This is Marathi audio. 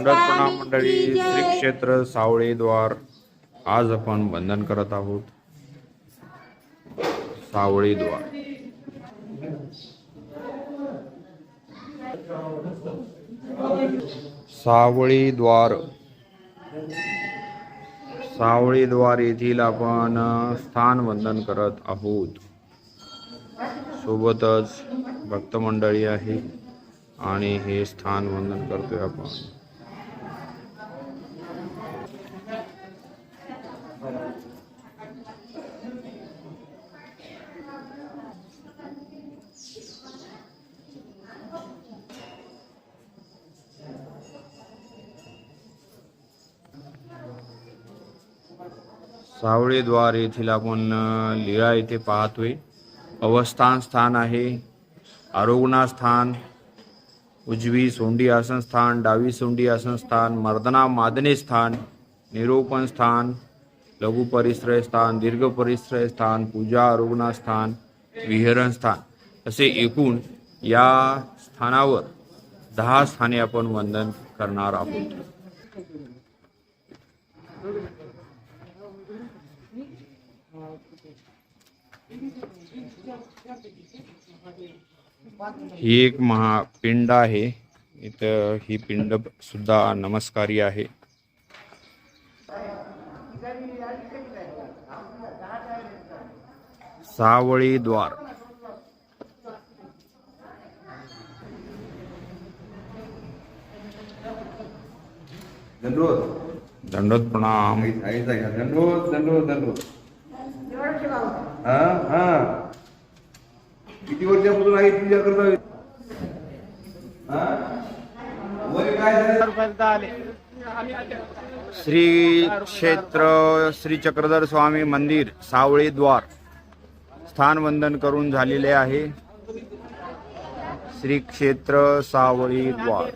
प्रणाम मंडळी. श्री क्षेत्र सावळे द्वार आज आपण वंदन करत आहोत. सावळे द्वार सावळे द्वार सावळे द्वार येथील आपण स्थान वंदन करत आहोत. सोबतच भक्त मंडळी आहे आणि हे स्थान वंदन करतोय आपण. सावळे द्वार येथील आपण लीळा येथे पाहतोय. अवस्थान स्थान आहे, आरोगणा स्थान, उजवी सोंडी आसन स्थान, डावी सोंडी आसन स्थान, मर्दना मादने स्थान, निरोपण स्थान, लघु परिश्रय स्थान, दीर्घ परिश्रय स्थान, पूजा आरोगणा स्थान, विहरण स्थान असे एकूण या स्थानावर 10 स्थाने आपण वंदन करणार आहोत. ही एक महापिंड आहे. इथं ही पिंड सुद्धा नमस्कारी आहे. सावळे द्वार दंडोत प्रणाम. किती वर्षापासून आई पूजा करता? श्री क्षेत्र श्री चक्रधर स्वामी मंदिर सावळे द्वार स्थान वंदन करून झालेले आहे. श्री क्षेत्र सावळे द्वार.